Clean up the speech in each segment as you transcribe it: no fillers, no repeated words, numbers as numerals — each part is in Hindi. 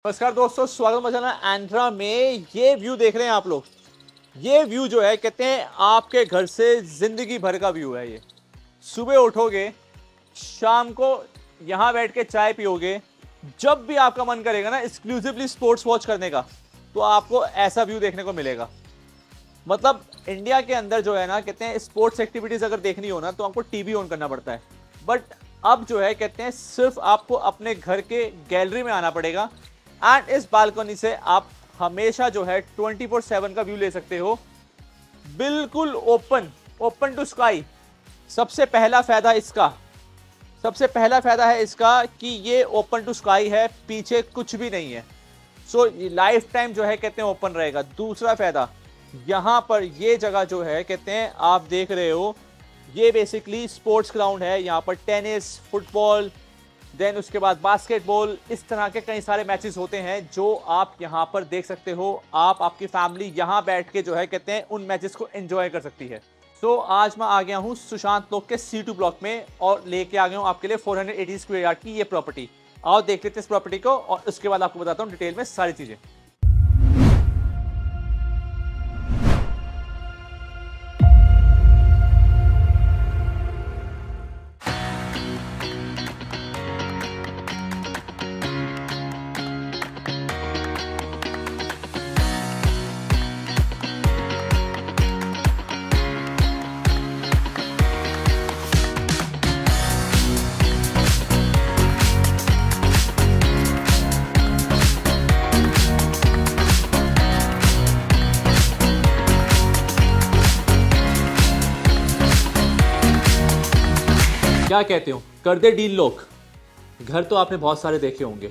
नमस्कार दोस्तों, स्वागत है चैनल एंड्रा में। ये व्यू देख रहे हैं आप लोग। ये व्यू जो है कहते हैं आपके घर से जिंदगी भर का व्यू है। ये सुबह उठोगे, शाम को यहाँ बैठ के चाय पियोगे, जब भी आपका मन करेगा ना एक्सक्लूसिवली स्पोर्ट्स वॉच करने का, तो आपको ऐसा व्यू देखने को मिलेगा। मतलब इंडिया के अंदर जो है ना कहते हैं स्पोर्ट्स एक्टिविटीज अगर देखनी हो ना तो आपको टीवी ऑन करना पड़ता है, बट अब जो है कहते हैं सिर्फ आपको अपने घर के गैलरी में आना पड़ेगा एंड इस बालकनी से आप हमेशा जो है 24/7 का व्यू ले सकते हो, बिल्कुल ओपन टू स्काई। सबसे पहला फायदा है इसका कि ये ओपन टू स्काई है, पीछे कुछ भी नहीं है, सो लाइफ टाइम जो है कहते हैं ओपन रहेगा। दूसरा फायदा, यहाँ पर ये जगह जो है कहते हैं आप देख रहे हो, ये बेसिकली स्पोर्ट्स ग्राउंड है। यहाँ पर टेनिस, फुटबॉल, देन उसके बाद बास्केटबॉल, इस तरह के कई सारे मैचेस होते हैं जो आप यहाँ पर देख सकते हो। आप आपकी फैमिली यहाँ बैठ के जो है कहते हैं उन मैचेस को एंजॉय कर सकती है। सो आज मैं आ गया हूँ सुशांत लोक के C2 ब्लॉक में और लेके आ गया हूँ आपके लिए 480 स्क्वायर यार्ड की ये प्रॉपर्टी। आओ देख लेते हैं इस प्रॉपर्टी को और उसके बाद आपको बताता हूँ डिटेल में सारी चीजें। क्या कहते हो, कर दे डील लोग। घर तो आपने बहुत सारे देखे होंगे,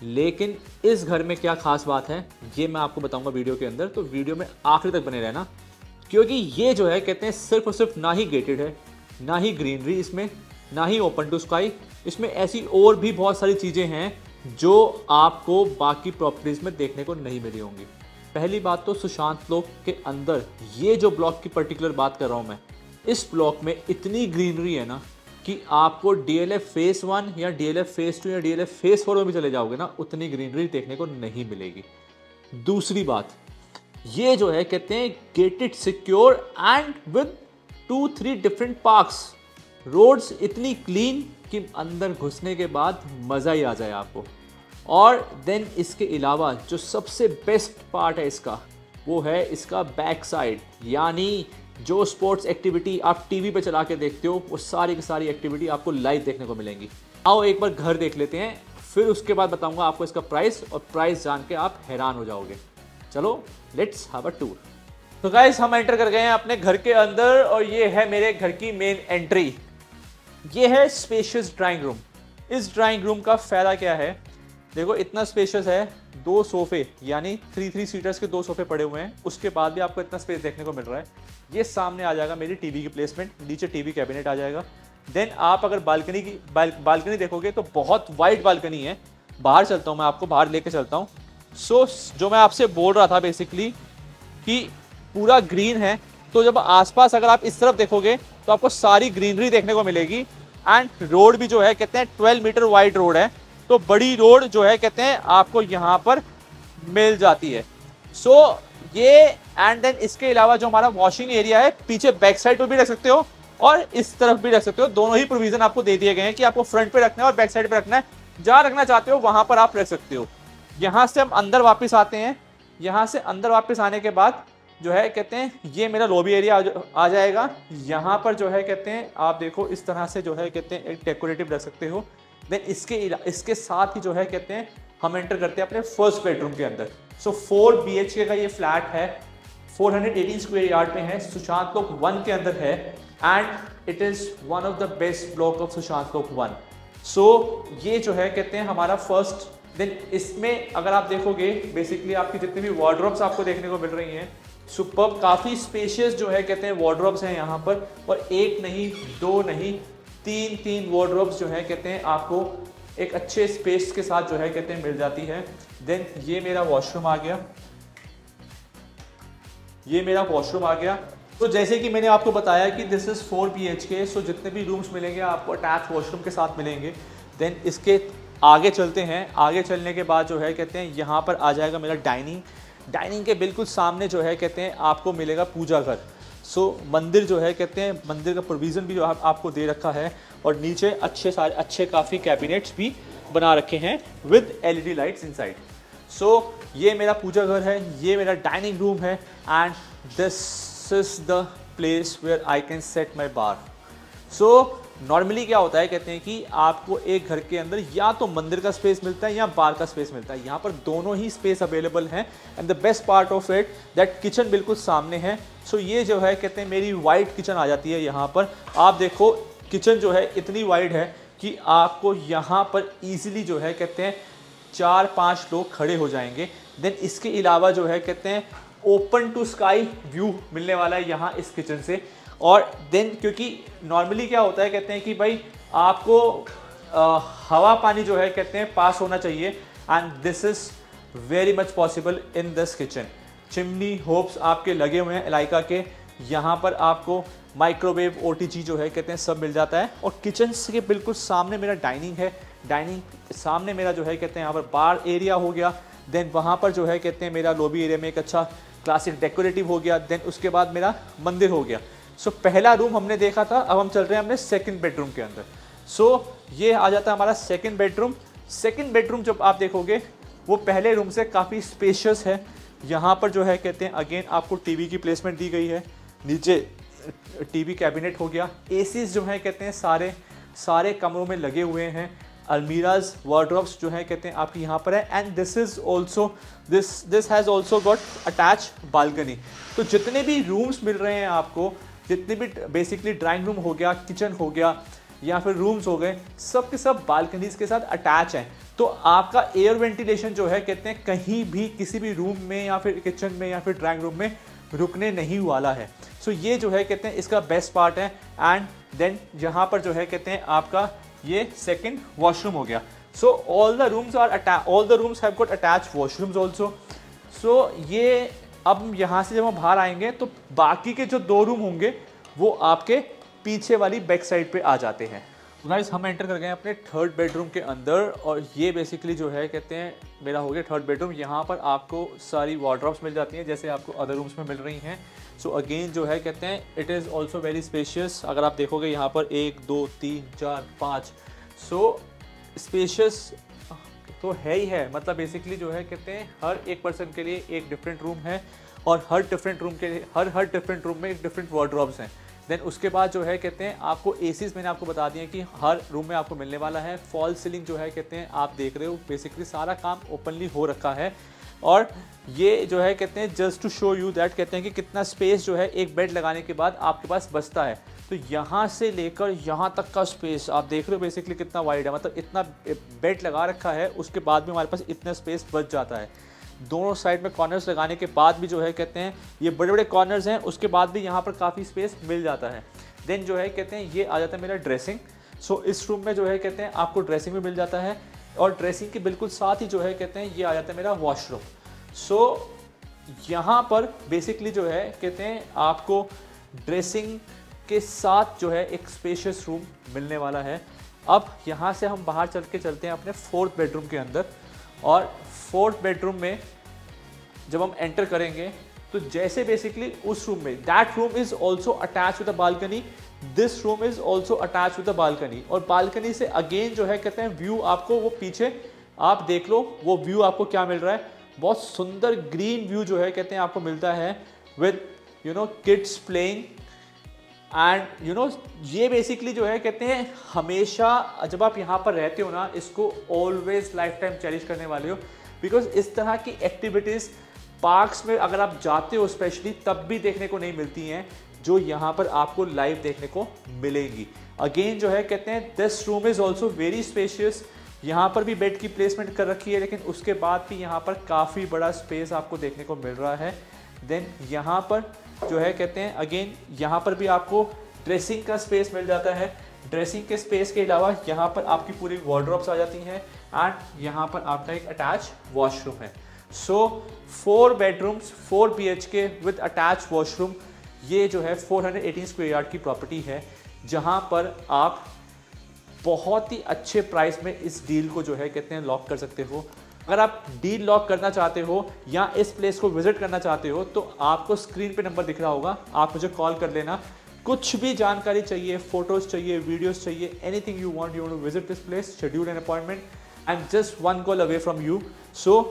लेकिन इस घर में क्या खास बात है ये मैं आपको बताऊंगा वीडियो के अंदर, तो वीडियो में आखिर तक बने रहना। क्योंकि ये जो है कहते हैं सिर्फ और सिर्फ ना ही गेटेड है, ना ही ग्रीनरी इसमें, ना ही ओपन टू स्काई, इसमें ऐसी और भी बहुत सारी चीज़ें हैं जो आपको बाकी प्रॉपर्टीज़ में देखने को नहीं मिली होंगी। पहली बात तो सुशांत लोक के अंदर ये जो ब्लॉक की पर्टिकुलर बात कर रहा हूँ मैं, इस ब्लॉक में इतनी ग्रीनरी है ना कि आपको DLF फेस 1 या DLF फेस 2 या DLF फेस 4 में भी चले जाओगे ना, उतनी ग्रीनरी देखने को नहीं मिलेगी। दूसरी बात, ये जो है कहते हैं gated, secure and with 2-3 different parks. Roads इतनी क्लीन कि अंदर घुसने के बाद मज़ा ही आ जाए आपको। और देन इसके अलावा जो सबसे बेस्ट पार्ट है इसका, वो है इसका बैक साइड, यानी जो स्पोर्ट्स एक्टिविटी आप टीवी पे चला के देखते हो वो सारी की सारी एक्टिविटी आपको लाइव देखने को मिलेंगी। आओ एक बार घर देख लेते हैं, फिर उसके बाद बताऊंगा आपको इसका प्राइस, और प्राइस जान के आप हैरान हो जाओगे। चलो लेट्स हैव अ टूर। तो गाइस हम एंटर कर गए हैं अपने घर के अंदर और ये है मेरे घर की मेन एंट्री। ये है स्पेशियस ड्राइंग रूम। इस ड्राइंग रूम का फायदा क्या है, देखो इतना स्पेशियस है, 2 सोफे यानी 3 सीटर्स के 2 सोफे पड़े हुए हैं, उसके बाद भी आपको इतना स्पेस देखने को मिल रहा है। ये सामने आ जाएगा मेरी टीवी की प्लेसमेंट, नीचे टीवी कैबिनेट आ जाएगा। देन आप अगर बालकनी देखोगे तो बहुत वाइड बालकनी है। बाहर चलता हूँ मैं, आपको बाहर लेके चलता हूँ। सो जो मैं आपसे बोल रहा था बेसिकली कि पूरा ग्रीन है, तो जब आसपास अगर आप इस तरफ देखोगे तो आपको सारी ग्रीनरी देखने को मिलेगी। एंड रोड भी जो है कहते हैं 12 मीटर वाइड रोड है, तो बड़ी रोड जो है कहते हैं आपको यहाँ पर मिल जाती है। सो ये एंड देन इसके अलावा जो हमारा वॉशिंग एरिया है, पीछे बैक साइड पर भी रख सकते हो और इस तरफ भी रख सकते हो। दोनों ही प्रोविजन आपको दे दिए गए हैं कि आपको फ्रंट पे रखना है और बैक साइड पे रखना है। जहाँ रखना चाहते हो वहां पर आप रख सकते हो। यहाँ से हम अंदर वापस आते हैं। यहाँ से अंदर वापस आने के बाद जो है कहते हैं ये मेरा लॉबी एरिया आ जाएगा। यहाँ पर जो है कहते हैं आप देखो इस तरह से जो है कहते हैं एक डेकोरेटिव रख सकते हो। देन इसके साथ ही जो है कहते हैं हम एंटर करते हैं अपने फर्स्ट बेडरूम के अंदर। सो 4 BHK का ये फ्लैट है, 418 स्क्वायर यार्ड में है, सुशांत लोक 1 के अंदर है and it is one of the best block of Sushant लोक 1। सो ये जो है कहते हैं हमारा फर्स्ट। देन इसमें अगर आप देखोगे बेसिकली आपकी जितनी भी वार्डरोब्स आपको देखने को मिल रही हैं, सुपर्ब, काफ़ी स्पेशियस जो है कहते हैं वार्डरोब्स हैं यहाँ पर, और एक नहीं, 2 नहीं, 3 वार्डरोब्स जो है कहते हैं आपको एक अच्छे स्पेस के साथ जो है कहते हैं मिल जाती है। देन ये मेरा वॉशरूम आ गया, तो जैसे कि मैंने आपको बताया कि दिस इज़ 4 BHK। सो जितने भी रूम्स मिलेंगे आपको अटैच वॉशरूम के साथ मिलेंगे। देन इसके आगे चलते हैं। आगे चलने के बाद जो है कहते हैं यहाँ पर आ जाएगा मेरा डाइनिंग के बिल्कुल सामने जो है कहते हैं आपको मिलेगा पूजा घर। सो मंदिर जो है कहते हैं मंदिर का प्रोविज़न भी जो आपको दे रखा है, और नीचे अच्छे काफ़ी कैबिनेट्स भी बना रखे हैं with LED lights inside. So ये मेरा पूजा घर है, ये मेरा डाइनिंग रूम है, and this is the place where I can set my bar. So normally क्या होता है कहते हैं कि आपको एक घर के अंदर या तो मंदिर का स्पेस मिलता है या बार का स्पेस मिलता है। यहाँ पर दोनों ही स्पेस अवेलेबल हैं, and the best part of it that kitchen बिल्कुल सामने है। सो ये जो है कहते हैं मेरी वाइड किचन आ जाती है। यहाँ पर आप देखो किचन जो है इतनी वाइड है कि आपको यहाँ पर ईजिली जो है कहते हैं 4-5 लोग खड़े हो जाएंगे। देन इसके अलावा जो है कहते हैं ओपन टू स्काई व्यू मिलने वाला है यहाँ इस किचन से। और देन क्योंकि नॉर्मली क्या होता है कहते हैं कि भाई आपको हवा पानी जो है कहते हैं पास होना चाहिए, and this is very much possible in this kitchen. Chimney hopes आपके लगे हुए हैं एलाइका के। यहाँ पर आपको माइक्रोवेव OTG जो है कहते हैं सब मिल जाता है। और किचन के बिल्कुल सामने मेरा डाइनिंग है। डाइनिंग सामने मेरा जो है कहते हैं यहाँ पर बार एरिया हो गया। देन वहाँ पर जो है कहते हैं मेरा लॉबी एरिया में एक अच्छा क्लासिक डेकोरेटिव हो गया। देन उसके बाद मेरा मंदिर हो गया। सो पहला रूम हमने देखा था, अब हम चल रहे हैं अपने सेकंड बेडरूम के अंदर। सो ये आ जाता है हमारा सेकंड बेडरूम। सेकंड बेडरूम जब आप देखोगे वो पहले रूम से काफ़ी स्पेशियस है। यहाँ पर जो है कहते हैं अगेन आपको टीवी की प्लेसमेंट दी गई है। नीचे टीवी कैबिनेट हो गया। एसीज जो है कहते हैं सारे कमरों में लगे हुए हैं। अलमीराज वार्डरोब्स जो है कहते हैं आपकी यहाँ पर है, and this is also this has also got attach balcony. तो जितने भी रूम्स मिल रहे हैं आपको, जितने भी बेसिकली ड्राइंग रूम हो गया, किचन हो गया, या फिर रूम्स हो गए, सब के सब बालकनीज के साथ अटैच हैं। तो आपका एयर वेंटिलेशन जो है कहते हैं कहीं भी किसी भी रूम में या फिर किचन में या फिर ड्राइंग रूम में रुकने नहीं वाला है। सो ये जो है कहते हैं इसका बेस्ट पार्ट है। एंड देन यहाँ पर जो है कहते हैं आपका ये सेकंड वॉशरूम हो गया। So all the rooms have got attach washrooms also. So ये अब यहाँ से जब हम बाहर आएंगे तो बाकी के जो 2 रूम होंगे वो आपके पीछे वाली बैक साइड पे आ जाते हैं। गाइस हम एंटर कर गए अपने थर्ड बेडरूम के अंदर, और ये बेसिकली जो है कहते हैं मेरा हो गया थर्ड बेडरूम। यहाँ पर आपको सारी वार्डरोब्स मिल जाती हैं जैसे आपको अदर रूम्स में मिल रही हैं। सो अगेन जो है कहते हैं it is also very spacious. अगर आप देखोगे यहाँ पर 1 2 3 4 5 सो स्पेशियस तो है ही है। मतलब बेसिकली जो है कहते हैं हर एक पर्सन के लिए एक डिफरेंट रूम है, और हर डिफरेंट रूम के लिए हर डिफरेंट रूम में एक डिफरेंट वार्डरोब्स हैं। देन उसके बाद जो है कहते हैं आपको एसीज मैंने आपको बता दिया कि हर रूम में आपको मिलने वाला है। फॉल सीलिंग जो है कहते हैं आप देख रहे हो बेसिकली सारा काम ओपनली हो रखा है। और ये जो है कहते हैं just to show you that कहते हैं कि कितना स्पेस जो है एक बेड लगाने के बाद आपके पास बचता है। तो यहाँ से लेकर यहाँ तक का स्पेस आप देख रहे हो बेसिकली कितना वाइड है। मतलब इतना बेड लगा रखा है उसके बाद भी हमारे पास इतना स्पेस बच जाता है। दोनों साइड में कॉर्नर्स लगाने के बाद भी जो है कहते हैं ये बड़े बड़े कॉर्नर्स हैं, उसके बाद भी यहाँ पर काफ़ी स्पेस मिल जाता है। देन जो है कहते हैं ये आ जाता है मेरा ड्रेसिंग। सो इस रूम में जो है कहते हैं आपको ड्रेसिंग भी मिल जाता है, और ड्रेसिंग के बिल्कुल साथ ही जो है कहते हैं ये आ जाता है मेरा वॉशरूम। सो यहाँ पर बेसिकली जो है कहते हैं आपको ड्रेसिंग के साथ जो है एक स्पेशियस रूम मिलने वाला है। अब यहाँ से हम बाहर चलते हैं अपने फोर्थ बेडरूम के अंदर, और फोर्थ बेडरूम में जब हम एंटर करेंगे तो जैसे बेसिकली उस रूम में that room is also attach with the balcony, this room is also attach with the balcony. और बालकनी से अगेन जो है कहते हैं व्यू आपको वो पीछे आप देख लो वो व्यू आपको क्या मिल रहा है। बहुत सुंदर ग्रीन व्यू जो है कहते हैं आपको मिलता है विद किड्स प्लेइंग। एंड ये बेसिकली जो है कहते हैं हमेशा जब आप यहाँ पर रहते हो ना, इसको ऑलवेज लाइफ टाइम चेरिश करने वाले हो, बिकॉज इस तरह की एक्टिविटीज़ पार्क्स में अगर आप जाते हो स्पेशली तब भी देखने को नहीं मिलती हैं जो यहाँ पर आपको लाइव देखने को मिलेंगी। अगेन जो है कहते हैं this room is also very spacious. यहाँ पर भी बेड की प्लेसमेंट कर रखी है, लेकिन उसके बाद भी यहाँ पर काफ़ी बड़ा स्पेस आपको देखने को मिल रहा है। देन यहाँ पर जो है कहते हैं अगेन यहाँ पर भी आपको ड्रेसिंग का स्पेस मिल जाता है। ड्रेसिंग के स्पेस के अलावा यहाँ पर आपकी पूरी वार्डरोब्स आ जाती हैं, एंड यहाँ पर आपका एक अटैच वॉशरूम है। सो 4 bedrooms 4 BHK with attach washroom. ये जो है 418 स्क्वायर यार्ड की प्रॉपर्टी है, जहाँ पर आप बहुत ही अच्छे प्राइस में इस डील को जो है कहते हैं लॉक कर सकते हो। अगर आप डील लॉक करना चाहते हो या इस प्लेस को विजिट करना चाहते हो तो आपको स्क्रीन पे नंबर दिख रहा होगा, आप मुझे कॉल कर लेना। कुछ भी जानकारी चाहिए, फोटोज चाहिए, वीडियोस चाहिए, anything you want to visit this place, schedule an appointment, I am just one call away from you. So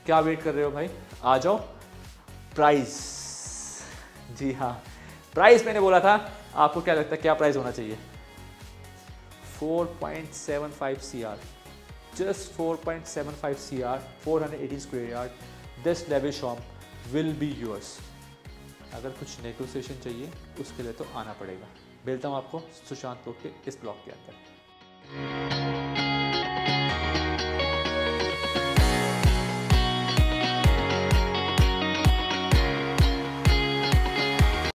क्या वेट कर रहे हो भाई, आ जाओ। प्राइस, जी हाँ प्राइस मैंने बोला था, आपको क्या लगता है क्या प्राइस होना चाहिए? 4.75 CR, just 4.75 CR, 480 square yard. This lavish home will be yours. अगर कुछ नेगोशिएशन चाहिए उसके लिए तो आना पड़ेगा। मिलता हूँ आपको सुशांत लोग के इस ब्लॉग के अंदर।